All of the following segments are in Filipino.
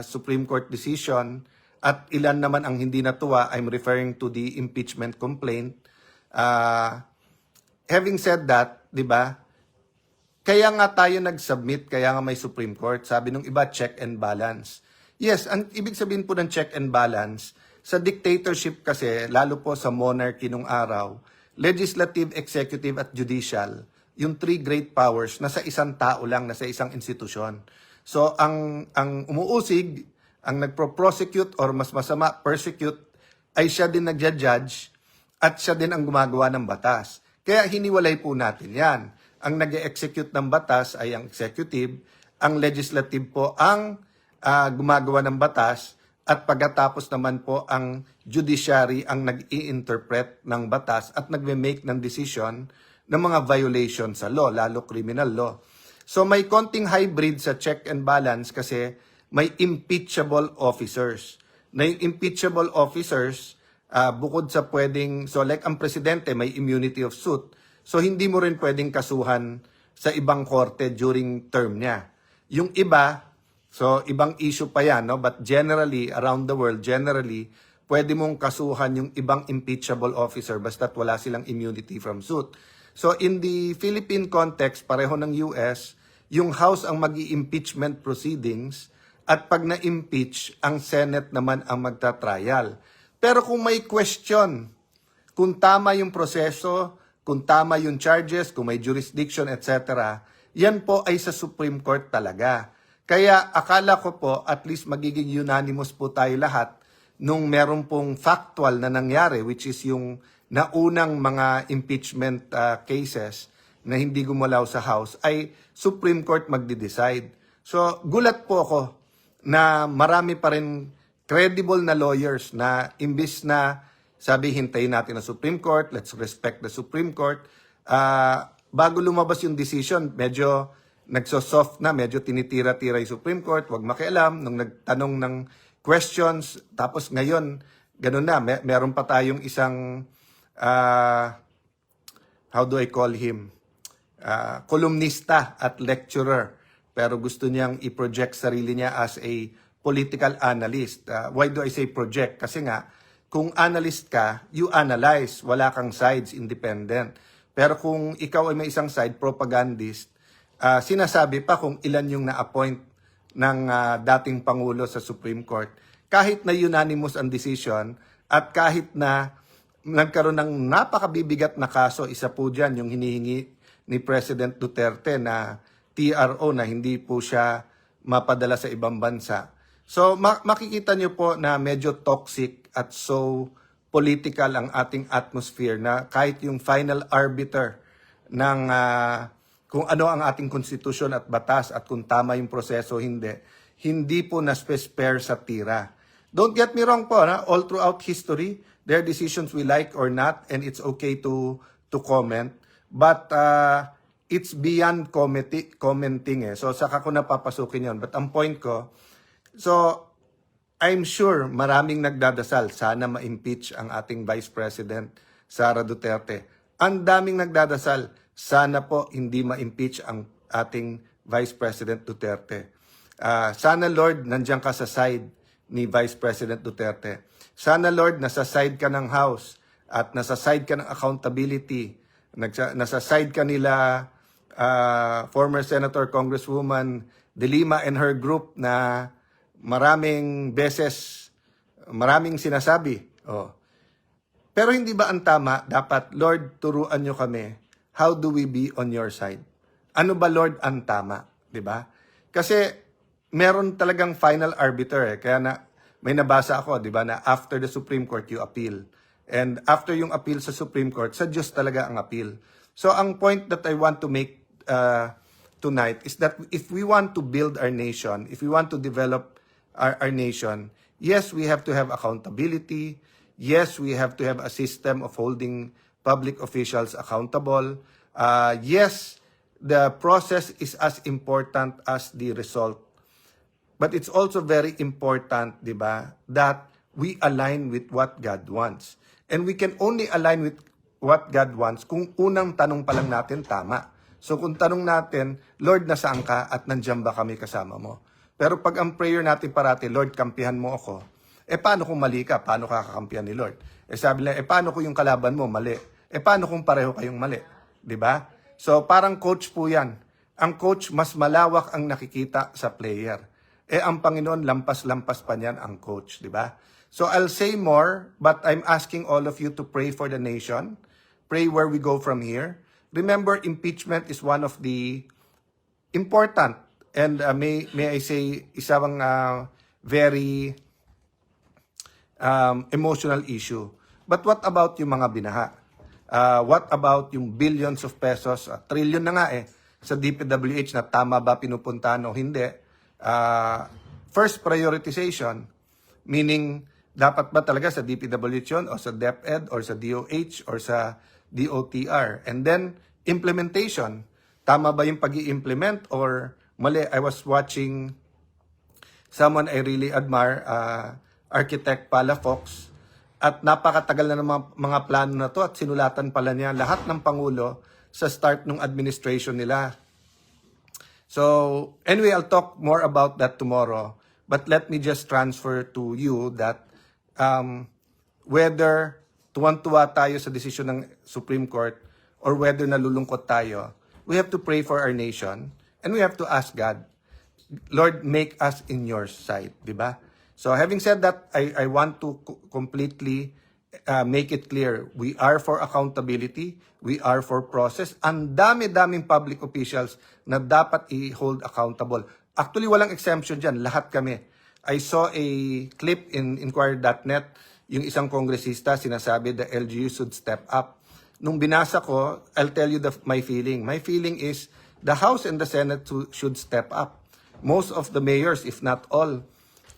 Supreme Court decision at ilan naman ang hindi natuwa. I'm referring to the impeachment complaint. Having said that, di ba, kaya nga tayo nag-submit, kaya nga may Supreme Court. Sabi nung iba, check and balance. Yes, ang ibig sabihin po ng check and balance, sa dictatorship kasi, lalo po sa monarchy nung araw, legislative, executive at judicial, yung three great powers, nasa isang tao lang, nasa isang institusyon. So, ang umuusig, ang nagpro-prosecute or mas masama, persecute, ay siya din nagja-judge at siya din ang gumagawa ng batas. Kaya hiniwalay po natin yan. Ang nag-execute ng batas ay ang executive, ang legislative po ang gumagawa ng batas, at pagkatapos naman po ang judiciary ang nag-i-interpret ng batas at nagme-make ng decision ng mga violation sa law, lalo criminal law. So may konting hybrid sa check and balance kasi may impeachable officers. Na yung impeachable officers, bukod sa pwedeng, so like ang presidente may immunity of suit, so hindi mo rin pwedeng kasuhan sa ibang korte during term niya. Yung iba, so ibang issue pa yan, no? But generally, around the world, generally, pwede mong kasuhan yung ibang impeachable officer basta't wala silang immunity from suit. So in the Philippine context, pareho ng US, yung House ang mag-i-impeachment proceedings at pag na-impeach, ang Senate naman ang magta-trial. Pero kung may question, kung tama yung proseso, kung tama yung charges, kung may jurisdiction, etc., yan po ay sa Supreme Court talaga. Kaya akala ko po at least magiging unanimous po tayo lahat nung meron pong factual na nangyari, which is yung naunang mga impeachment cases na hindi gumalaw sa House, ay Supreme Court magde-decide. So gulat po ako na marami pa rin credible na lawyers na imbis na sabi hintayin natin ang Supreme Court, let's respect the Supreme Court, bago lumabas yung decision, medyo nagsosoft na, medyo tinitira-tira yung Supreme Court, wag makialam, nung nagtanong ng questions, tapos ngayon, ganun na, meron pa tayong isang, how do I call him, kolumnista at lecturer, pero gusto niyang i-project sarili niya as a political analyst. Why do I say project? Kasi nga, kung analyst ka, you analyze, wala kang sides, independent. Pero kung ikaw ay may isang side, propagandist, sinasabi pa kung ilan yung na-appoint ng dating Pangulo sa Supreme Court. Kahit na unanimous ang decision at kahit na nagkaroon ng napakabibigat na kaso, isa po dyan yung hinihingi ni President Duterte na TRO na hindi po siya mapadala sa ibang bansa. So makikita nyo po na medyo toxic at so political ang ating atmosphere na kahit yung final arbiter ng kung ano ang ating konstitusyon at batas at kung tama yung proseso hindi po na-spare sa tira. Don't get me wrong po, all throughout history, there are decisions we like or not and it's okay to comment. But it's beyond commenting eh. So saka ko napapasukin yon. But ang point ko, so I'm sure maraming nagdadasal sana ma-impeach ang ating Vice President Sara Duterte. Ang daming nagdadasal sana po hindi ma-impeach ang ating Vice President Duterte. Sana Lord nandiyan ka sa side ni Vice President Duterte. Sana Lord nasa side ka ng House at nasa side ka ng accountability. Nasa side ka nila former Senator Congresswoman De Lima and her group na maraming beses, maraming sinasabi. Pero hindi ba ang tama, dapat, Lord, turuan nyo kami, how do we be on your side? Ano ba, Lord, ang tama? Diba? Kasi meron talagang final arbiter. Kaya may nabasa ako, diba, na after the Supreme Court, you appeal. And after yung appeal sa Supreme Court, sa Diyos talaga ang appeal. So ang point that I want to make tonight is that if we want to build our nation, if we want to develop our nation, yes, we have to have accountability. Yes, we have to have a system of holding public officials accountable. Yes, the process is as important as the result. But it's also very important, di ba, that we align with what God wants. And we can only align with what God wants kung unang tanong pa lang natin tama. So kung tanong natin, Lord, nasaan ka at nandiyan ba kami kasama mo? Pero pag ang prayer natin parati, Lord, kampihan mo ako, paano kung mali ka? Paano ka kakampihan ni Lord? Sabi nila, paano kung yung kalaban mo mali? Paano kung pareho kayong mali? 'Di ba? So, parang coach po yan. Ang coach, mas malawak ang nakikita sa player. Ang Panginoon, lampas-lampas pa niyan ang coach, 'di ba? So, I'll say more, but I'm asking all of you to pray for the nation. Pray where we go from here. Remember, impeachment is one of the important and may I say isang very emotional issue. But what about yung mga binaha? What about yung billions of pesos, trillion na nga sa DPWH na tama ba pinupuntahan o hindi? First prioritization, meaning dapat ba talaga sa DPWH yun o sa DepEd or sa DOH or sa DOTR? And then implementation, tama ba yung pag-i-implement or mali? I was watching someone I really admire, Architect Palafox, at napakatagal na ng mga plano na to at sinulatan pala niya lahat ng Pangulo sa start ng administration nila. So, anyway, I'll talk more about that tomorrow. But let me just transfer to you that whether tuwan-tuwa tayo sa desisyon ng Supreme Court or whether nalulungkot tayo, we have to pray for our nation and we have to ask God, Lord, make us in your sight, di ba? So having said that, I want to completely make it clear, we are for accountability, we are for process. Ang dami-daming public officials na dapat i-hold accountable. Actually, walang exemption dyan, lahat kami. I saw a clip in Inquirer.net, yung isang kongresista sinasabi the LGU should step up. Nung binasa ko, I'll tell you my feeling. My feeling is the House and the Senate should step up. Most of the mayors, if not all,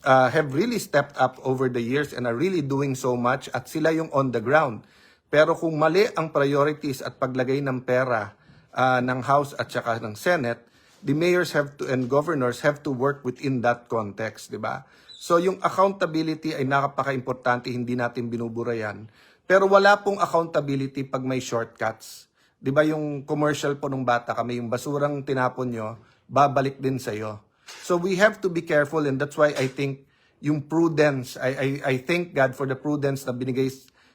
have really stepped up over the years and are really doing so much at sila yung on the ground. Pero kung mali ang priorities at paglagay ng pera ng House at saka ng Senate, the mayors and governors have to work within that context, di ba? So yung accountability ay napaka-importante, hindi natin binubura yan. Pero wala pong accountability pag may shortcuts. Di ba yung commercial po nung bata kami, yung basurang tinapon nyo, babalik din sa'yo. So we have to be careful and that's why I think yung prudence, I thank God for the prudence na binigay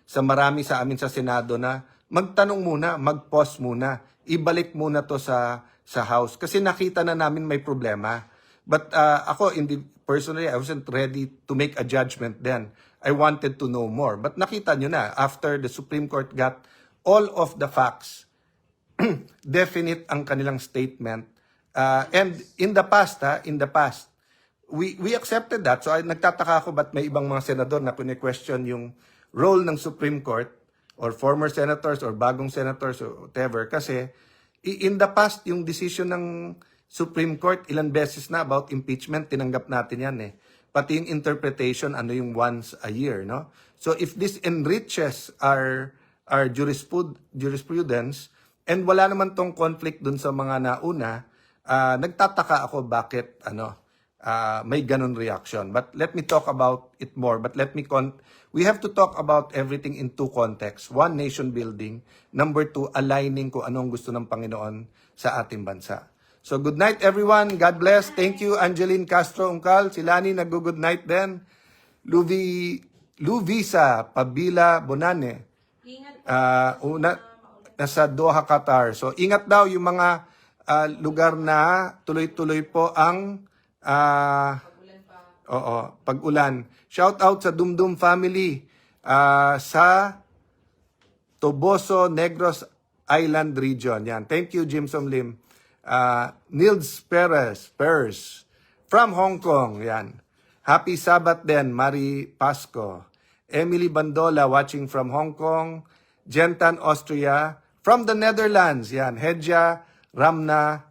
sa marami sa amin sa Senado na magtanong muna, mag-pause muna, ibalik muna to sa House kasi nakita na namin may problema. But ako personally, I wasn't ready to make a judgment then. I wanted to know more. But nakita nyo na, after the Supreme Court got all of the facts, definite ang kanilang statement. And in the past, we accepted that. So nagtataka ako ba't may ibang mga senador na kune-question yung role ng Supreme Court or former senators or bagong senators or whatever. Kasi in the past, yung decision ng Supreme Court, ilan beses na about impeachment, tinanggap natin yan Pati yung interpretation, ano yung once a year, no? So if this enriches our jurisprudence, and wala naman tong conflict dun sa mga nauna, nagtataka ako bakit may ganun reaction. But let me talk about it more. But we have to talk about everything in two contexts. One, nation building. Number two, aligning kung anong gusto ng Panginoon sa ating bansa. So good night everyone. God bless. Thank you Angeline Castro Ungcal. Si Lani nag-good night din. Luvisa Pabila Bonane. Nasa Doha, Qatar. So ingat daw yung mga lugar na tuloy-tuloy po ang pag-ulan. Shout out sa Dumdum family sa Toboso, Negros Island region. Yan. Thank you Jimson Lim. Nils Perez from Hong Kong. Yan. Happy Sabbath din, Mari Pasco. Emily Bandola watching from Hong Kong. Jentan Austria. From the Netherlands. Yan. Hedja Ramna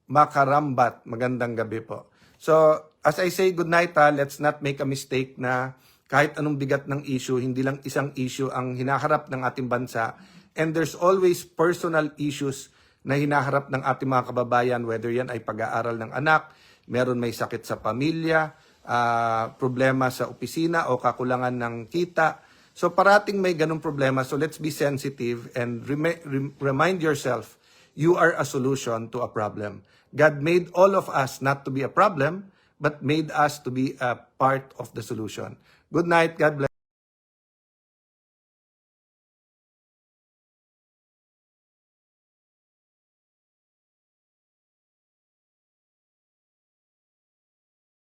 Makarambat. Magandang gabi po. So, as I say good night let's not make a mistake na kahit anong bigat ng issue, hindi lang isang issue ang hinaharap ng ating bansa. And there's always personal issues na hinaharap ng ating mga kababayan, whether yan ay pag-aaral ng anak, meron may sakit sa pamilya, problema sa opisina o kakulangan ng kita. So parating may ganung problema. So let's be sensitive and remind yourself, you are a solution to a problem. God made all of us not to be a problem, but made us to be a part of the solution. Good night. God bless.